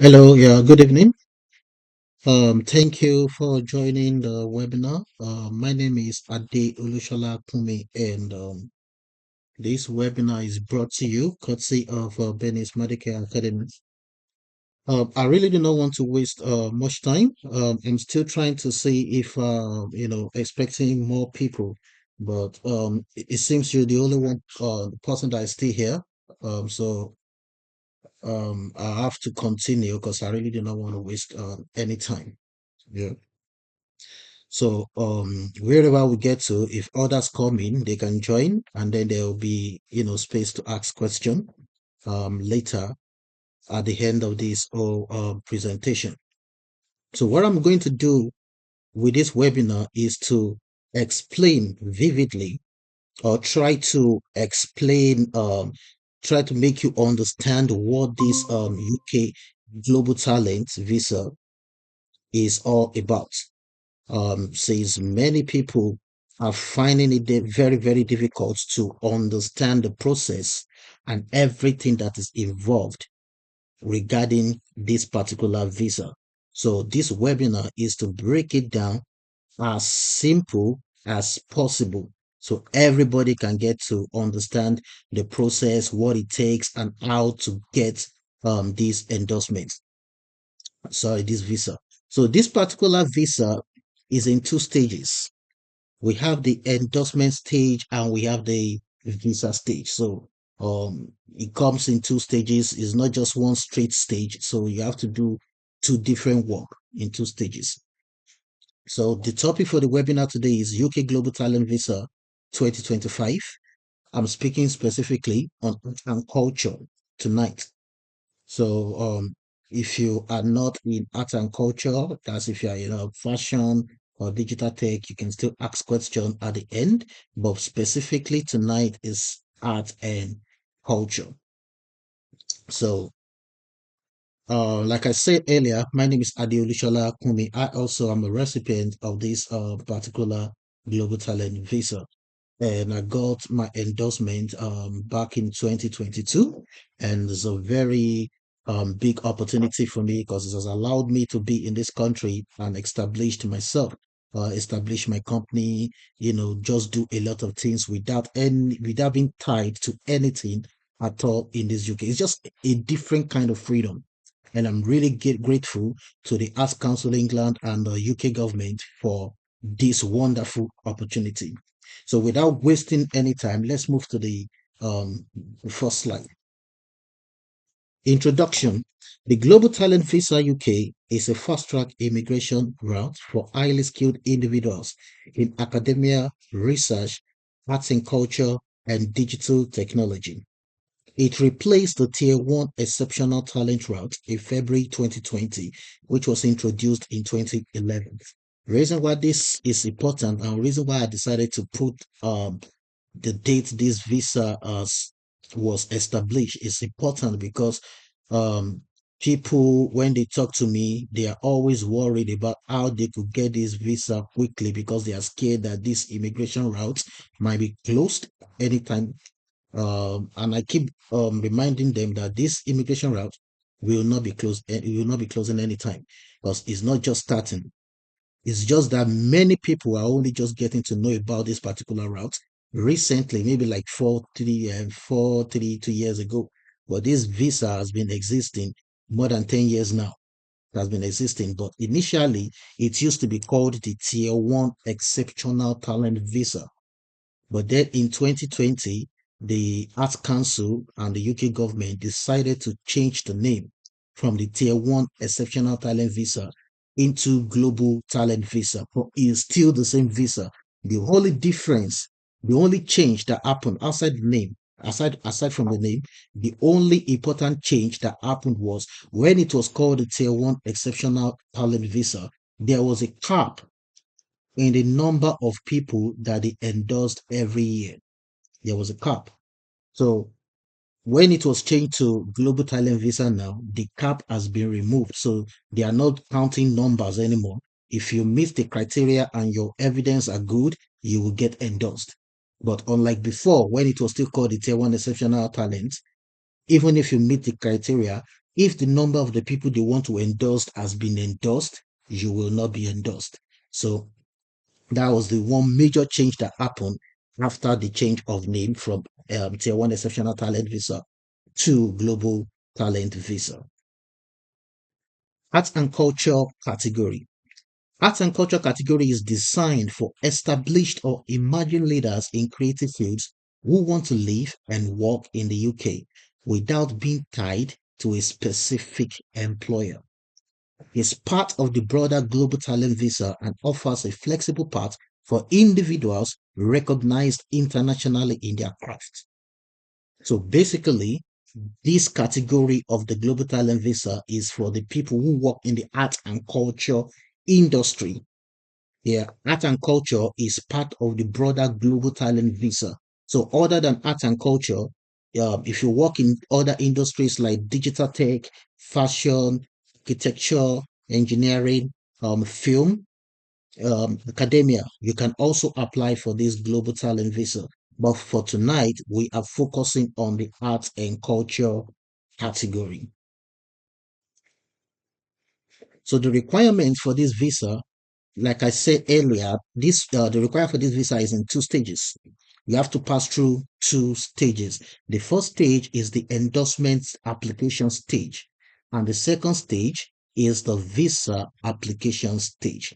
Hello, yeah, good evening. Thank you for joining the webinar. My name is Ade Olushola Kumi, and this webinar is brought to you courtesy of Benis Medical Academy. I really do not want to waste much time. I'm still trying to see if expecting more people, but it seems you're the only one person that is still here. So I have to continue because I really do not want to waste any time. Yeah. So wherever we get to, if others come in, they can join, and then there will be space to ask question later at the end of this presentation. So what I'm going to do with this webinar is to explain vividly, or try to make you understand what this UK Global Talent Visa is all about. Says many people are finding it very, very difficult to understand the process and everything that is involved regarding this particular visa. So this webinar is to break it down as simple as possible so everybody can get to understand the process, what it takes, and how to get this endorsement. Sorry, this visa. So this particular visa is in two stages. We have the endorsement stage and we have the visa stage. So it comes in two stages. It's not just one straight stage. So you have to do two different work in two stages. So the topic for the webinar today is UK Global Talent Visa 2025. I'm speaking specifically on art and culture tonight. So if you are not in art and culture, that's if you are fashion or digital tech, you can still ask question at the end. But specifically tonight is art and culture. So like I said earlier, my name is Adeolu Shola Kumi. I also am a recipient of this particular Global Talent Visa, and I got my endorsement back in 2022, and it's a very big opportunity for me because it has allowed me to be in this country and established myself, establish my company, just do a lot of things without being tied to anything at all in this UK. It's just a different kind of freedom. And I'm really grateful to the Arts Council England and the UK government for this wonderful opportunity. So without wasting any time, let's move to um, the first slide. Introduction. The Global Talent Visa UK is a fast-track immigration route for highly skilled individuals in academia, research, arts and culture, and digital technology. It replaced the Tier 1 Exceptional Talent Route in February 2020, which was introduced in 2011. The reason why this is important and the reason why I decided to put the date this visa was established is important because um, people, when they talk to me, they are always worried about how they could get this visa quickly because they are scared that this immigration route might be closed anytime. And I keep reminding them that this immigration route will not be closed. It will not be closing anytime because it's not just starting. It's just that many people are only just getting to know about this particular route recently, maybe like 2 years ago. But this visa has been existing more than 10 years now. It has been existing. But initially, it used to be called the Tier 1 Exceptional Talent Visa. But then in 2020, the Arts Council and the UK government decided to change the name from the Tier 1 Exceptional Talent Visa into Global Talent Visa. But it's still the same visa. The only difference, the only change that happened outside the name, aside from the name, the only important change that happened was when it was called the Tier 1 Exceptional Talent Visa, there was a cap in the number of people that they endorsed every year. There was a cap. So when it was changed to Global Talent Visa now, the cap has been removed. So they are not counting numbers anymore. If you meet the criteria and your evidence are good, you will get endorsed. But unlike before, when it was still called the Tier 1 Exceptional Talent, even if you meet the criteria, If the number of the people they want to endorse has been endorsed, you will not be endorsed. So that was the one major change that happened after the change of name from Tier 1 Exceptional Talent Visa to Global Talent Visa. Arts and Culture category. Arts and culture category is designed for established or emerging leaders in creative fields who want to live and work in the UK without being tied to a specific employer. It's part of the broader Global Talent Visa and offers a flexible path for individuals recognized internationally in their craft. So basically, this category of the Global Talent Visa is for the people who work in the art and culture industry. Yeah, art and culture is part of the broader Global Talent Visa. So other than art and culture, if you work in other industries like digital tech, fashion, architecture, engineering, film, academia, you can also apply for this Global Talent Visa. But for tonight, we are focusing on the arts and culture category. So the requirement for this visa, like I said earlier, this the requirement for this visa is in two stages. You have to pass through two stages. The first stage is the endorsement application stage, and the second stage is the visa application stage.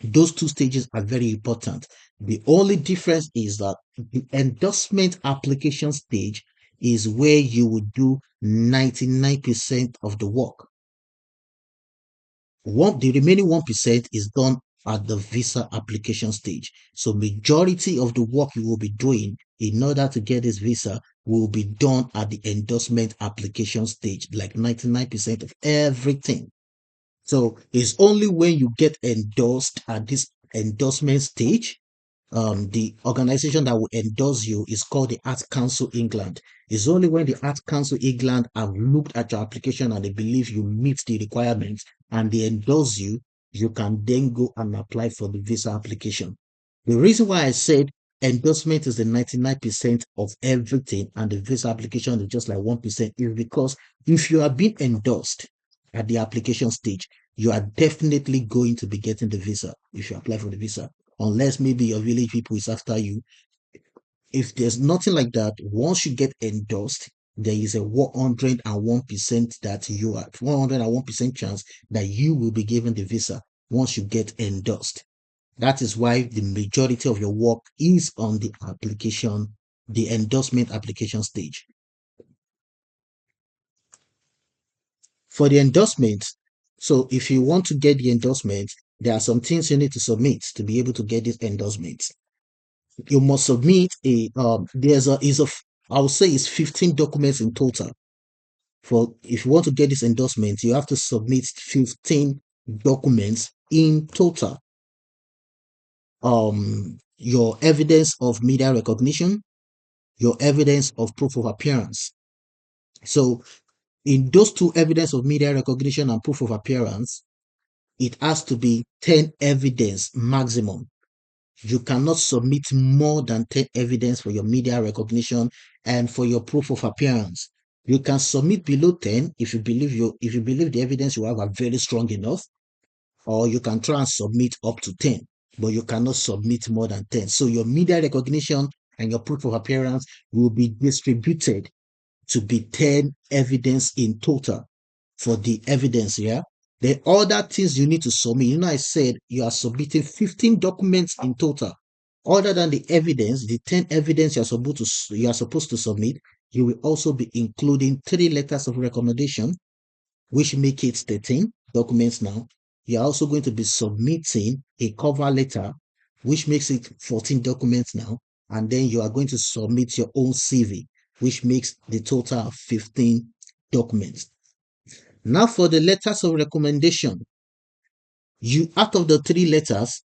Those two stages are very important. The only difference is that the endorsement application stage is where you would do 99% of the work. The remaining 1% is done at the visa application stage. So majority of the work you will be doing in order to get this visa will be done at the endorsement application stage, like 99% of everything. So it's only when you get endorsed at this endorsement stage, the organization that will endorse you is called the Arts Council England. It's only when the Arts Council England have looked at your application and they believe you meet the requirements and they endorse you, you can then go and apply for the visa application. The reason why I said endorsement is the 99% of everything and the visa application is just like 1% is because if you are being endorsed at the application stage, you are definitely going to be getting the visa if you apply for the visa, unless maybe your village people is after you. If there's nothing like that, once you get endorsed, there is a 101% that you are 101% chance that you will be given the visa once you get endorsed. That is why the majority of your work is on the application, the endorsement application stage. For the endorsement, so if you want to get the endorsement, there are some things you need to submit to be able to get this endorsement. You must submit there's a is a I would say it's 15 documents in total. For if you want to get this endorsement, you have to submit 15 documents in total. Your evidence of media recognition, your evidence of proof of appearance. So in those two evidence of media recognition and proof of appearance, it has to be 10 evidence maximum. You cannot submit more than 10 evidence for your media recognition and for your proof of appearance. You can submit below 10 if you believe the evidence you have are very strong enough, or you can try and submit up to 10, but you cannot submit more than 10. So your media recognition and your proof of appearance will be distributed to be 10 evidence in total for the evidence, yeah. The other things you need to submit, I said you are submitting 15 documents in total. Other than the evidence, the 10 evidence you are supposed to submit, you will also be including 3 letters of recommendation, which make it 13 documents now. You are also going to be submitting a cover letter, which makes it 14 documents now. And then you are going to submit your own CV, which makes the total 15 documents. Now for the letters of recommendation, you out of the 3 letters,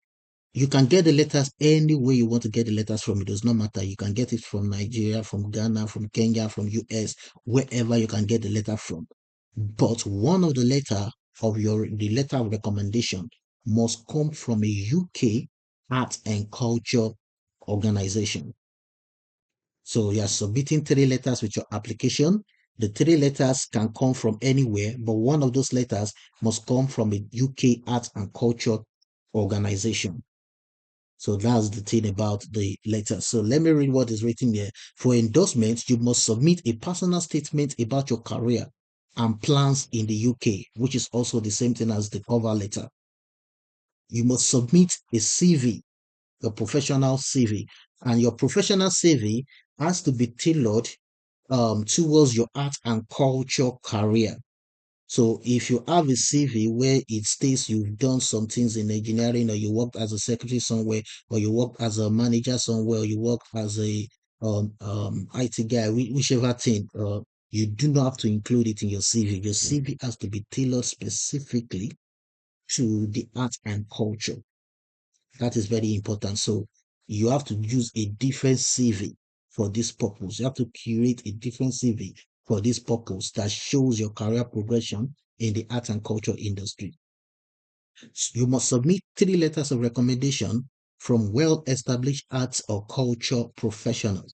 you can get the letters any way you want to get the letters from. It does not matter. You can get it from Nigeria, from Ghana, from Kenya, from US, wherever you can get the letter from. But one of the the letter of recommendation must come from a UK art and culture organization. So you are submitting 3 letters with your application. The three letters can come from anywhere, but one of those letters must come from a UK art and culture organization. So that's the thing about the letter. So let me read what is written there. For endorsements, you must submit a personal statement about your career and plans in the UK, which is also the same thing as the cover letter. You must submit a CV, a professional CV, and your professional CV has to be tailored towards your art and culture career. So if you have a CV where it states you've done some things in engineering, or you worked as a secretary somewhere, or you worked as a manager somewhere, or you worked as a IT guy, whichever thing, you do not have to include it in your CV. Your CV has to be tailored specifically to the art and culture. That is very important. So you have to use a different CV for this purpose. You have to curate a different CV for this purpose that shows your career progression in the art and culture industry. You must submit three letters of recommendation from well-established arts or culture professionals.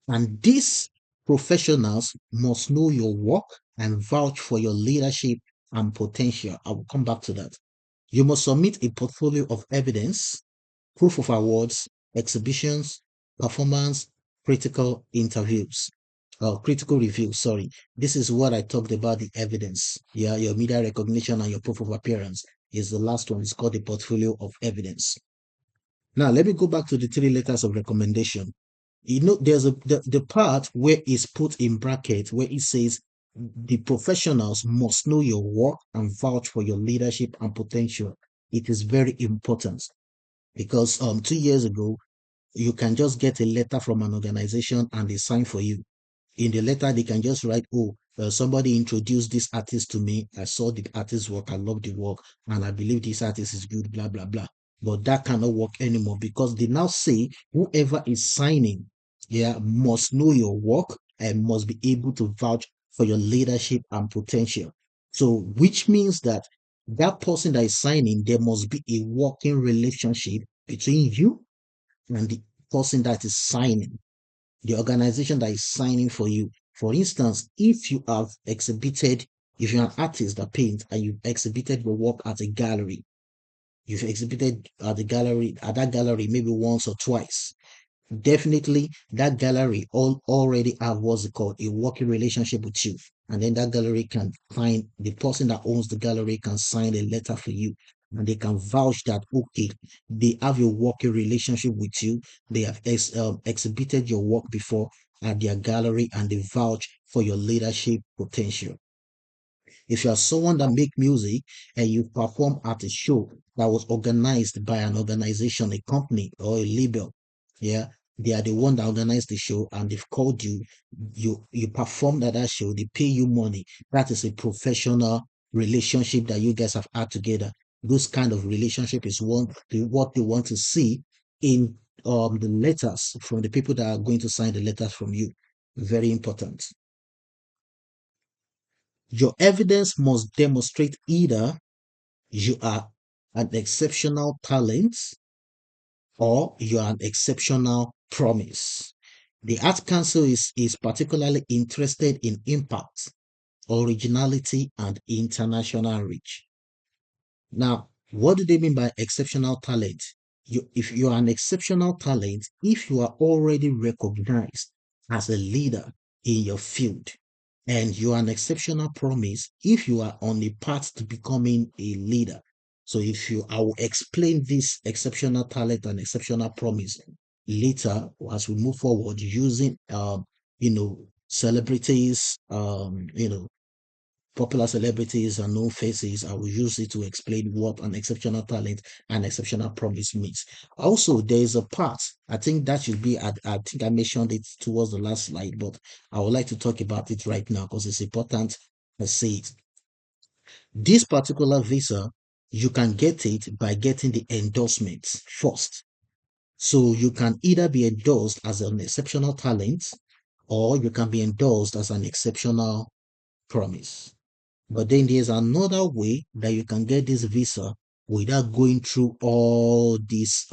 And these professionals must know your work and vouch for your leadership and potential. I will come back to that. You must submit a portfolio of evidence, proof of awards, exhibitions, performance, critical interviews, critical reviews. Sorry, this is what I talked about, the evidence. Yeah, your media recognition and your proof of appearance is the last one. It's called the portfolio of evidence. Now, let me go back to the three letters of recommendation. There's the part where it's put in bracket where it says the professionals must know your work and vouch for your leadership and potential. It is very important because 2 years ago you can just get a letter from an organization and they sign for you. In the letter, they can just write, oh, somebody introduced this artist to me. I saw the artist's work. I love the work. And I believe this artist is good, blah, blah, blah. But that cannot work anymore because they now say whoever is signing, yeah, must know your work and must be able to vouch for your leadership and potential. So, which means that that person that is signing, there must be a working relationship between you and the person that is signing, the organization that is signing for you. For instance, if you have exhibited, if you're an artist that paints and you've exhibited your work at a gallery, you've exhibited at the gallery, at that gallery maybe once or twice, definitely that gallery already have what's it called, a working relationship with you. And then that gallery can find the person that owns the gallery can sign a letter for you. And they can vouch that, okay, they have a working relationship with you. They have exhibited your work before at their gallery and they vouch for your leadership potential. If you are someone that make music and you perform at a show that was organized by an organization, a company or a label, yeah, they are the one that organized the show and they've called you, you performed at that show, they pay you money. That is a professional relationship that you guys have had together. This kind of relationship is what they want to see in the letters from the people that are going to sign the letters from you. Very important. Your evidence must demonstrate either you are an exceptional talent or you are an exceptional promise. The Art Council is particularly interested in impact, originality, and international reach. Now, what do they mean by exceptional talent? If you are an exceptional talent, if you are already recognized as a leader in your field, and you are an exceptional promise, if you are on the path to becoming a leader. So I will explain this exceptional talent and exceptional promise later as we move forward using, celebrities, popular celebrities and known faces. I will use it to explain what an exceptional talent and exceptional promise means. Also, there is a part, I think that should be, I think I mentioned it towards the last slide, but I would like to talk about it right now because it's important. Let's say it. This particular visa, you can get it by getting the endorsements first. So you can either be endorsed as an exceptional talent or you can be endorsed as an exceptional promise. But then there's another way that you can get this visa without going through all these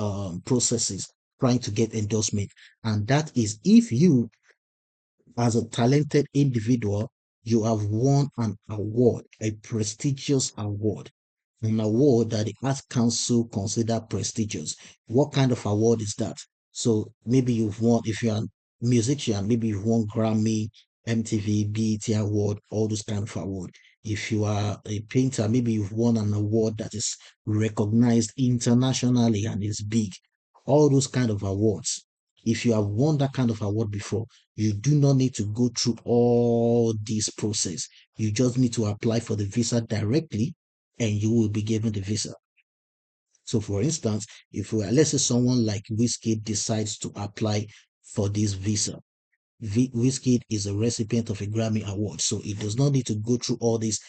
processes trying to get endorsement. And that is if you as a talented individual, you have won an award, a prestigious award, an award that the Arts Council consider prestigious. What kind of award is that? So maybe you've won, if you're a musician, maybe you've won Grammy, MTV, BET award, all those kind of award. If you are a painter, maybe you've won an award that is recognized internationally and is big. All those kind of awards. If you have won that kind of award before, you do not need to go through all this process. You just need to apply for the visa directly and you will be given the visa. So, for instance, if we are, let's say someone like Whiskey decides to apply for this visa, Whiskey is a recipient of a Grammy award, so it does not need to go through all these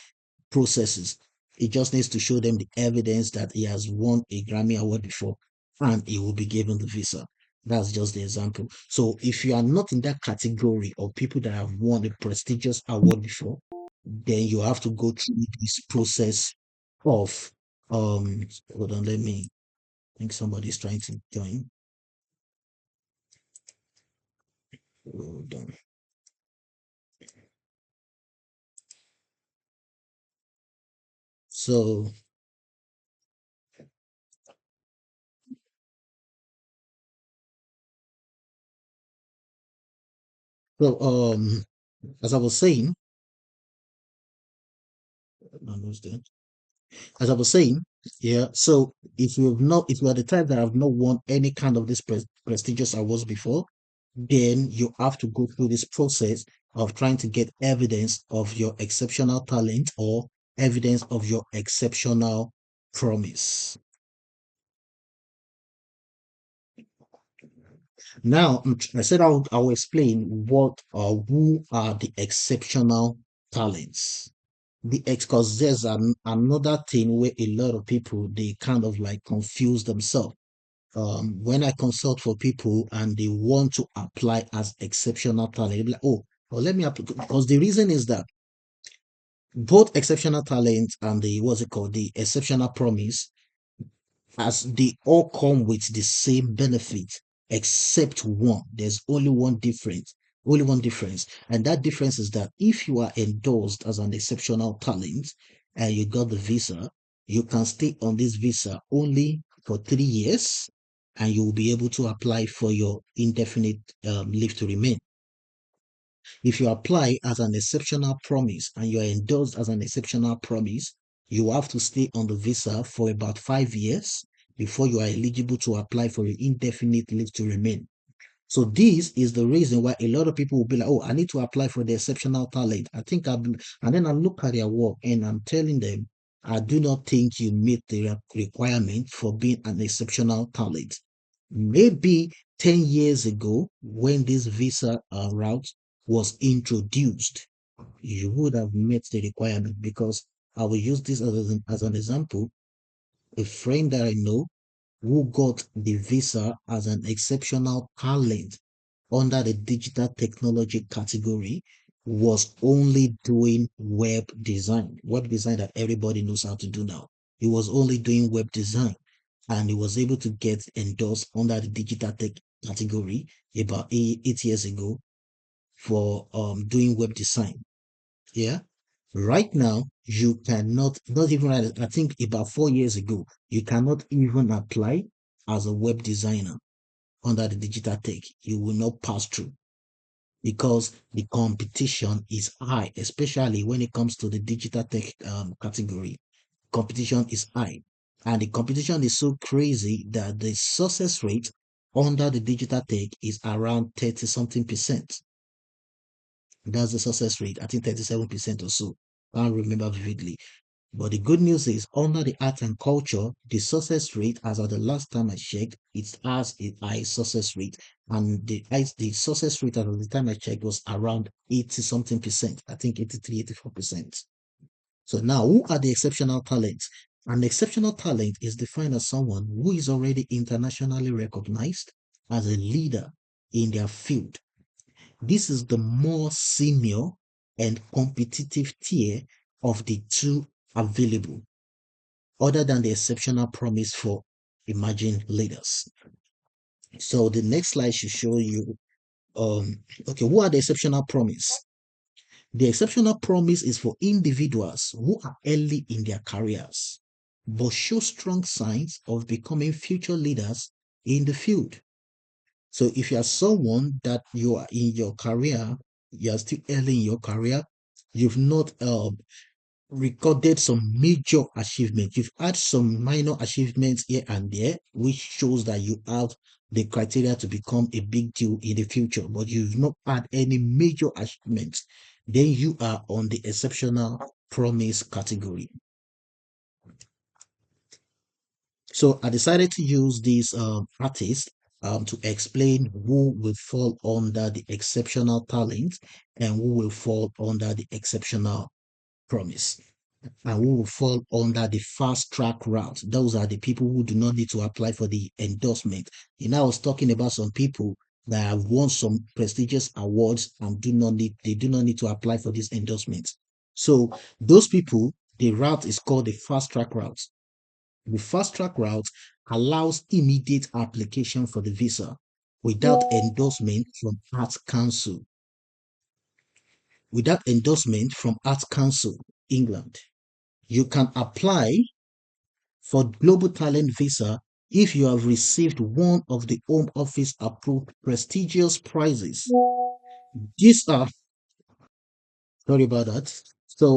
processes. It just needs to show them the evidence that he has won a Grammy award before and he will be given the visa. That's just the example. So if you are not in that category of people that have won a prestigious award before, then you have to go through this process of hold on, let me I think somebody's trying to join. Hold on. So so as I was saying, I lost it. As I was saying, yeah. So if you are the type that have not won any kind of this prestigious awards before, then you have to go through this process of trying to get evidence of your exceptional talent or evidence of your exceptional promise. Now, I said I'll explain what or who are the exceptional talents. Because there's another thing where a lot of people they kind of like confuse themselves. When I consult for people and they want to apply as exceptional talent, they'll be like, oh, well, let me apply. Because the reason is that both exceptional talent and the what's it called, the exceptional promise, as they all come with the same benefit, except one. There's only one difference. And that difference is that if you are endorsed as an exceptional talent and you got the visa, you can stay on this visa only for 3 years and you will be able to apply for your indefinite leave to remain. If you apply as an exceptional promise and you are endorsed as an exceptional promise, you have to stay on the visa for about 5 years before you are eligible to apply for your indefinite leave to remain. So this is the reason why a lot of people will be like, oh, I need to apply for the exceptional talent. I think and then I look at their work and I'm telling them, I do not think you meet the requirement for being an exceptional talent. Maybe 10 years ago, when this visa route was introduced, you would have met the requirement because I will use this as an example. A friend that I know who got the visa as an exceptional talent under the digital technology category was only doing web design that everybody knows how to do now. He was only doing web design and he was able to get endorsed under the digital tech category about 8 years ago for doing web design. Yeah. Right now, you cannot, not even, I think about 4 years ago, you cannot even apply as a web designer under the digital tech. You will not pass through because the competition is high, especially when it comes to the digital tech category. Competition is high. And the competition is so crazy that the success rate under the digital tech is around 30 something percent. That's the success rate. I think 37% or so. I can't remember vividly. But the good news is, under the art and culture, the success rate, as of the last time I checked, it has a high success rate. And the success rate as of the time I checked was around 80 something percent. I think 83, 84%. So now, who are the exceptional talents? An exceptional talent is defined as someone who is already internationally recognized as a leader in their field. This is the more senior and competitive tier of the two available, other than the exceptional promise for emerging leaders. So the next slide should show you Okay, what are the exceptional promise? The exceptional promise is for individuals who are early in their careers but show strong signs of becoming future leaders in the field. So if you are someone that you are in your career, you are still early in your career, you've not recorded some major achievements. You've had some minor achievements here and there, which shows that you have the criteria to become a big deal in the future, but you've not had any major achievements. Then you are on the exceptional promise category. So I decided to use this artist to explain who will fall under the exceptional talent and who will fall under the exceptional promise and who will fall under the fast track route. Those are the people who do not need to apply for the endorsement. You know, I was talking about some people that have won some prestigious awards and do not need to apply for this endorsement. So those people, the route is called the fast track route. The fast track route allows immediate application for the visa without endorsement from Arts Council. Without endorsement from Arts Council, England. You can apply for Global Talent Visa if you have received one of the Home Office approved prestigious prizes. These are Sorry about that. So,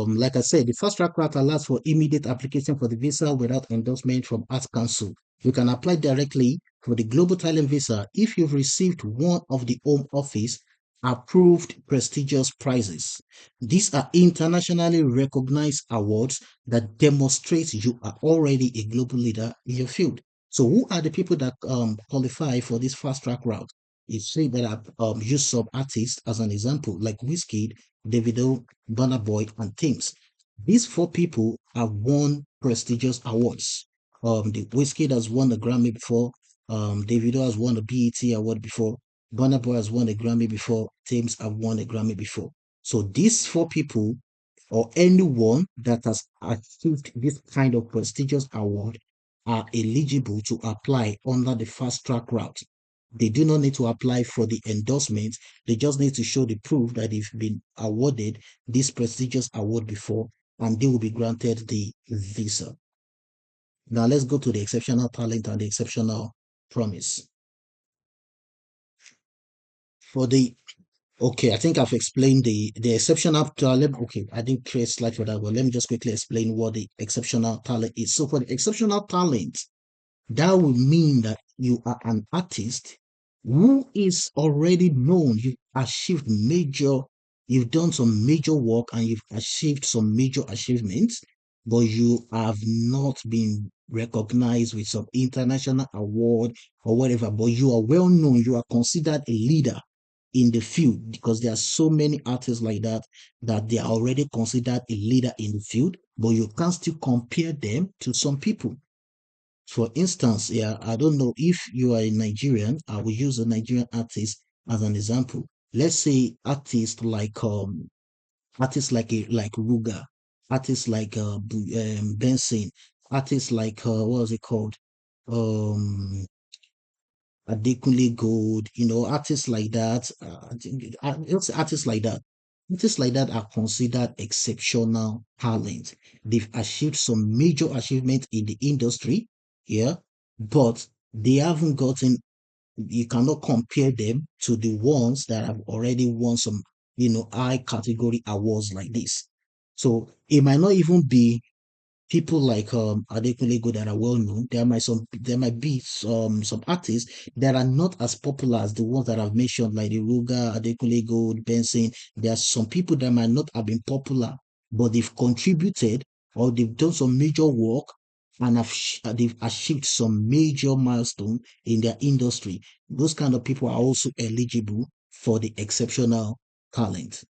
like I said, the fast track route allows for immediate application for the visa without endorsement from Arts Council. You can apply directly for the Global Talent Visa if you've received one of the Home Office approved prestigious prizes. These are internationally recognized awards that demonstrate you are already a global leader in your field. So, who are the people that qualify for this fast track route? You see that I've used some artists as an example, like Whiskey, Davido, Burna Boy, and Teams. These four people have won prestigious awards. The Whiskey has won a Grammy before. Davido has won a BET award before. Burna Boy has won a Grammy before. Teams have won a Grammy before. So these four people, or anyone that has achieved this kind of prestigious award, are eligible to apply under the fast track route. They do not need to apply for the endorsement. They just need to show the proof that they've been awarded this prestigious award before and they will be granted the visa. Now let's go to the exceptional talent and the exceptional promise. For the Okay, I think I've explained the exceptional talent. Okay, I didn't create a slide for that, but let me just quickly explain what the exceptional talent is. So for the exceptional talent, that would mean that you are an artist who is already known. You've done some major work and you've achieved some major achievements, but you have not been recognized with some international award or whatever. But you are well known, you are considered a leader in the field because there are so many artists like that that they are already considered a leader in the field, but you can still compare them to some people. For instance, yeah, I don't know if you are a Nigerian. I will use a Nigerian artist as an example. Let's say artists like Ruga, artists like Benson, artists like what was it called? Um Adekunle Gold, artists like that. Artists like that. Artists like that are considered exceptional talent. They've achieved some major achievements in the industry, yeah, but they haven't gotten, you cannot compare them to the ones that have already won some, high category awards like this. So it might not even be people like Adekunle Gold that are well known. There might be some artists that are not as popular as the ones that I've mentioned, like the Ruga, Adekunle Gold, Benson. There are some people that might not have been popular, but they've contributed or they've done some major work and they've achieved some major milestone in their industry. Those kind of people are also eligible for the exceptional talent.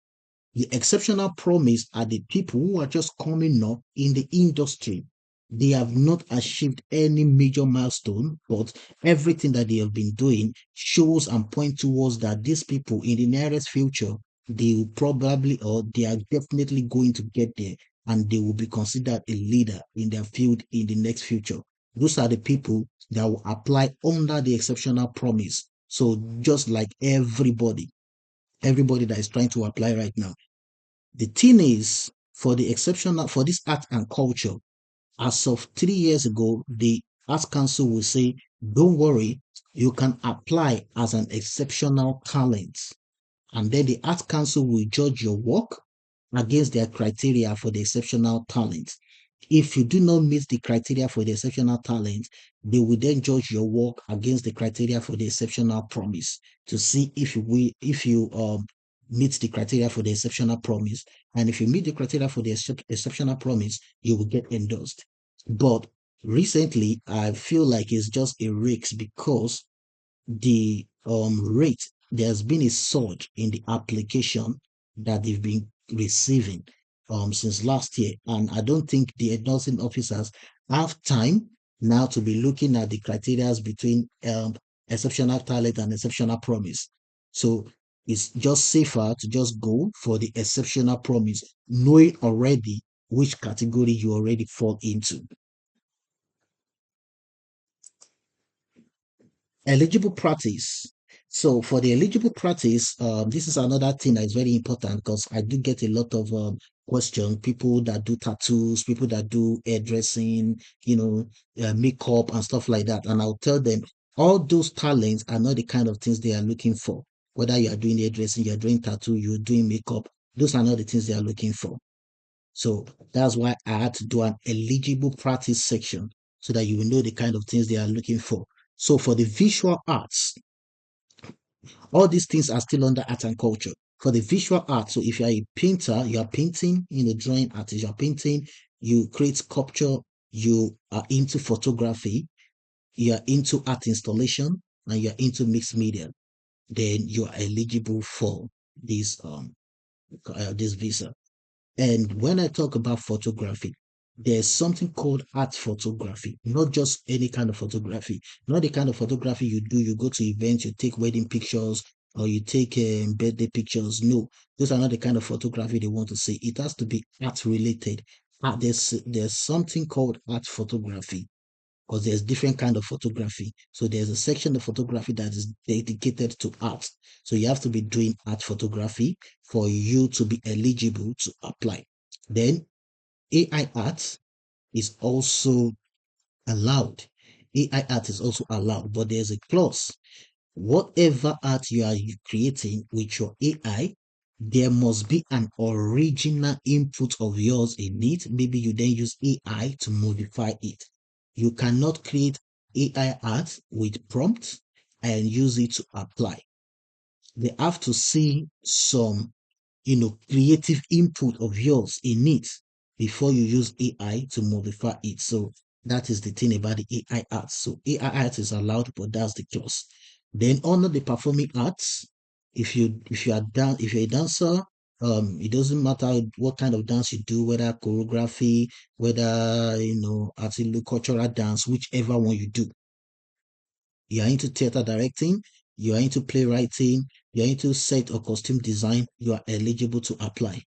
The exceptional promise are the people who are just coming up in the industry. They have not achieved any major milestone, but everything that they have been doing shows and point towards that these people in the nearest future, they will probably or they are definitely going to get there and they will be considered a leader in their field in the next future. Those are the people that will apply under the exceptional promise. So just like everybody that is trying to apply right now. The thing is, for the exceptional, for this art and culture, as of 3 years ago, the Arts Council will say, don't worry, you can apply as an exceptional talent. And then the Arts Council will judge your work against their criteria for the exceptional talent. If you do not meet the criteria for the exceptional talent, they will then judge your work against the criteria for the exceptional promise to see if you meet the criteria for the exceptional promise. And if you meet the criteria for the exceptional promise, you will get endorsed. But recently, I feel like it's just a risk because the rate, there's been a surge in the application that they've been receiving since last year. And I don't think the endorsing officers have time now to be looking at the criteria between exceptional talent and exceptional promise. So it's just safer to just go for the exceptional promise, knowing already which category you already fall into. Eligible practice. So for the eligible practice, this is another thing that is very important because I do get a lot of questions. People that do tattoos, people that do hairdressing, makeup and stuff like that. And I'll tell them all those talents are not the kind of things they are looking for. Whether you are doing hairdressing, you're doing tattoo, you're doing makeup, those are not the things they are looking for. So that's why I had to do an eligible practice section so that you will know the kind of things they are looking for. So for the visual arts, all these things are still under art and culture. For the visual art, so if you are a painter, you are painting, drawing artist, you are painting, you create sculpture, you are into photography, you are into art installation, and you are into mixed media, then you are eligible for this visa. And when I talk about photography, there's something called art photography, not just any kind of photography, not the kind of photography you do. You go to events, you take wedding pictures, or you take birthday pictures. No, those are not the kind of photography they want to see. It has to be art related. There's something called art photography because there's different kind of photography. So there's a section of photography that is dedicated to art. So you have to be doing art photography for you to be eligible to apply. Then AI art is also allowed. AI art is also allowed, but there's a clause. Whatever art you are creating with your AI, there must be an original input of yours in it. Maybe you then use AI to modify it. You cannot create AI art with prompts and use it to apply. They have to see some creative input of yours in it before you use AI to modify it. So that is the thing about the AI art. So AI art is allowed, but that's the clause. Then under the performing arts, if you're a dancer, it doesn't matter what kind of dance you do, whether choreography, whether cultural dance, whichever one you do. You are into theater directing, you are into playwriting, you are into set or costume design, you are eligible to apply.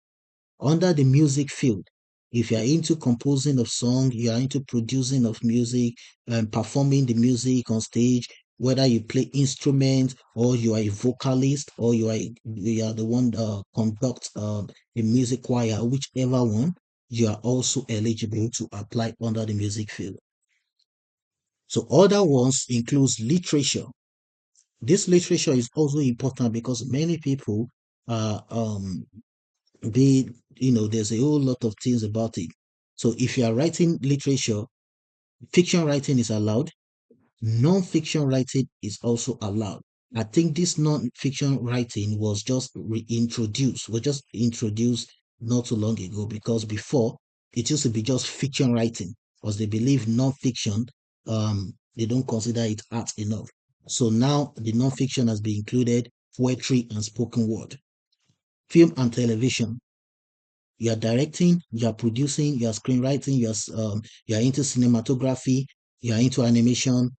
Under the music field, if you are into composing of song, you are into producing of music and performing the music on stage, whether you play instruments or you are a vocalist or you are the one conduct a music choir, whichever one, you are also eligible to apply under the music field. So other ones includes literature. This literature is also important because many people are they there's a whole lot of things about it. So if you are writing literature, fiction writing is allowed, non-fiction writing is also allowed. I think this non-fiction writing was just introduced not too long ago because before it used to be just fiction writing because they believe non-fiction they don't consider it art enough. So now the non-fiction has been included, poetry and spoken word, film and television. You are directing, you are producing, you are screenwriting, you are into cinematography, you are into animation.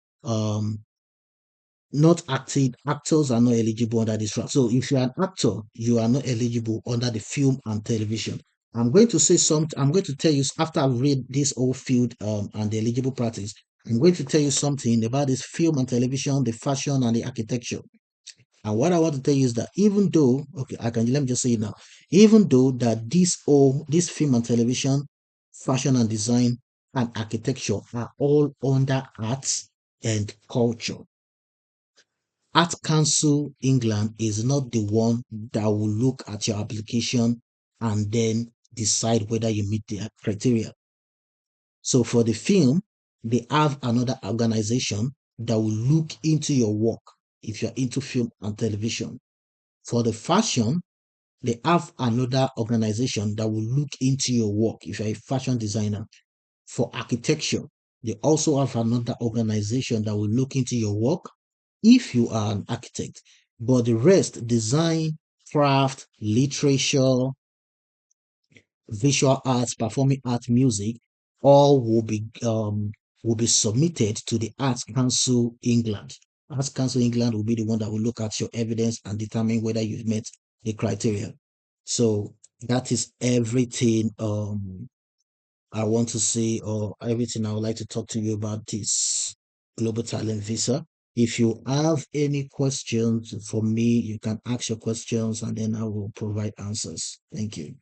Not acting, actors are not eligible under this track. So if you are an actor, you are not eligible under the film and television. I'm going to say something. I'm going to tell you after I've read this whole field and the eligible practice. I'm going to tell you something about this film and television, the fashion and the architecture. And what I want to tell you is that even though, okay, I can let me just say it now, even though that this film and television, fashion and design and architecture are all under arts and culture, Art Council England is not the one that will look at your application and then decide whether you meet the criteria. So for the film, they have another organization that will look into your work if you're into film and television. For the fashion, they have another organization that will look into your work if you're a fashion designer. For architecture, they also have another organization that will look into your work if you are an architect. But the rest, design, craft, literature, visual arts, performing art, music, all will be submitted to the Arts Council England. Arts Council England will be the one that will look at your evidence and determine whether you've met the criteria. So that is everything I want to say, or everything I would like to talk to you about this global talent visa. If you have any questions for me, you can ask your questions and then I will provide answers. Thank you.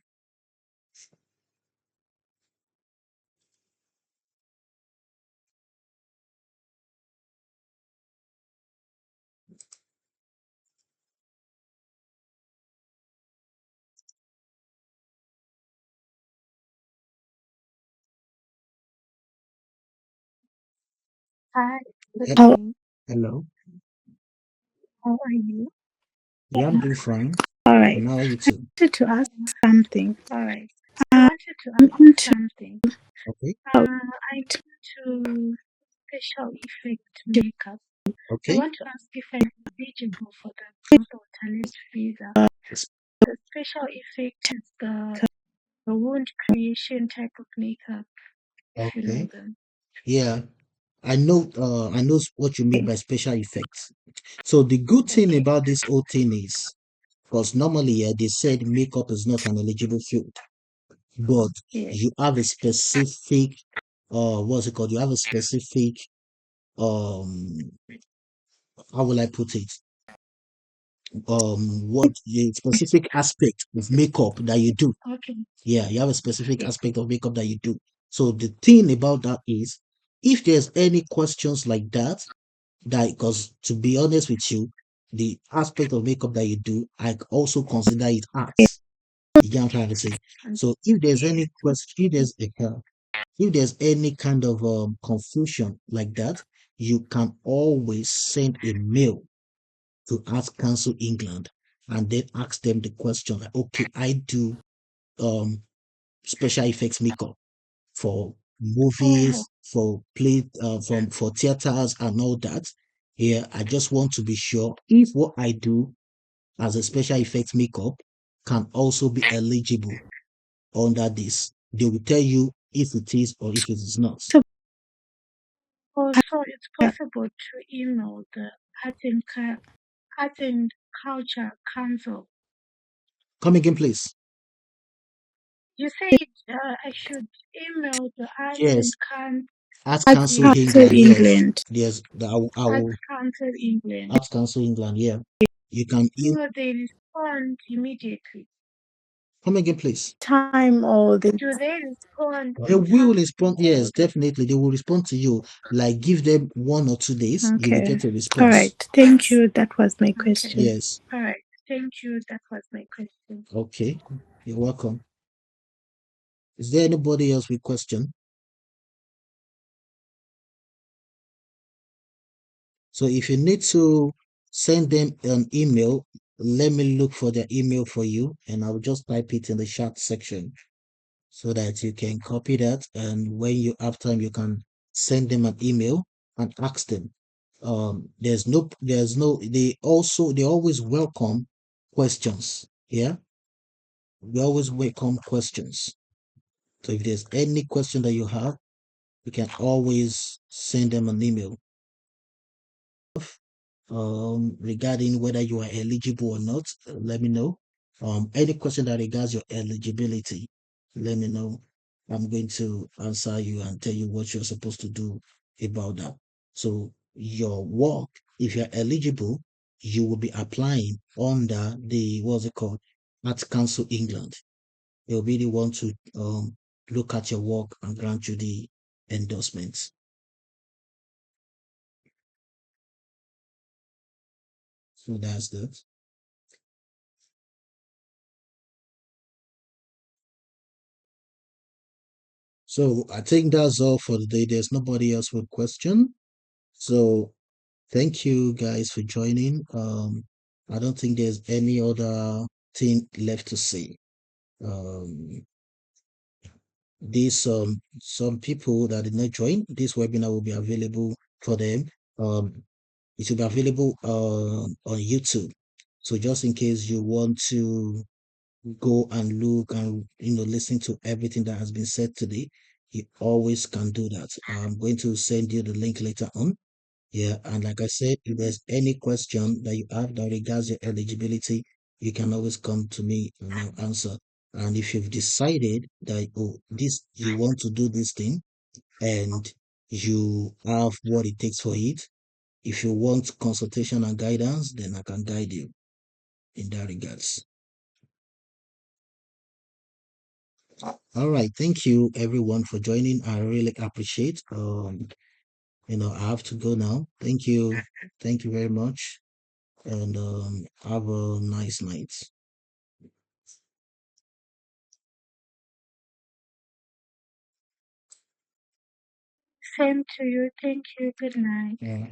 Hi, good He- How evening. Hello. How are you? Yeah, I'm doing fine. All And right. how are you I too? wanted to ask something. All right. I Uh, wanted to I'm ask into something. Okay. I'm into special effect makeup. I Okay. want to ask if I'm eligible for the Global Talent Visa. Yes. The special effect is the wound creation type of makeup, if you know Okay. them. Yeah. I know what you mean by special effects. So the good thing Okay. about this whole thing is, because normally they said makeup is not an eligible field, but Yeah. you have a specific what's it called? You have a specific um how will I put it? What a specific aspect of makeup that you do. Okay. Yeah, you have a specific Yeah. aspect of makeup that you do. So the thing about that is, if there's any questions like that, because to be honest with you, the aspect of makeup that you do, I also consider it arts. You get what I'm trying to say? And So if there's yeah. any question, if there's any kind of confusion like that, you can always send a mail to Arts Council England and then ask them the question like, okay, I do um special effects makeup for Oh, movies, for play, from for theaters and all that. Here, I just want to be sure if what I do as a special effects makeup can also be eligible under this. They will tell you if it is or if it is not. so so it's possible to email the Art and, Art and Culture Council. Come again, please. You said I should email the Yes, Arts Arts Council The Council England. Yes, England. yes. I Arts will Council England. Arts Council England. Yeah, you can. So they respond immediately. Come again, please. Time or the Do they respond They on will time respond. or Yes, definitely. They will respond to you. Like give them 1 or 2 days, you will okay. get a All response. right. Thank you. That was my okay? question. Yes. All right. Thank you. That was my question. Okay. You're welcome. Is there anybody else with question? So if you need to send them an email, let me look for their email for you and I'll just type it in the chat section so that you can copy that. And when you have time, you can send them an email and ask them. They always welcome questions. Yeah. We always welcome questions. So if there's any question that you have, you can always send them an email regarding whether you are eligible or not. Let me know. Any question that regards your eligibility, let me know. I'm going to answer you and tell you what you're supposed to do about that. So your work, if you're eligible, you will be applying under the what's it called? Arts Council England. They'll be the one to look at your work and grant you the endorsements. So that's that. So I think that's all for the day. There's nobody else with question. So thank you guys for joining. I don't think there's any other thing left to say. Um, These some people that did not join this webinar will be available for them. It will be available on YouTube. So just in case you want to go and look and listen to everything that has been said today, you always can do that. I'm going to send you the link later on. Yeah, and like I said, if there's any question that you have that regards your eligibility, you can always come to me and I'll answer. And if you've decided that this you want to do this thing and you have what it takes for it, if you want consultation and guidance, then I can guide you in that regards. All right, thank you everyone for joining. I really appreciate. I have to go now. Thank you very much, and have a nice night. Same to you. Thank you. Good night. Yeah.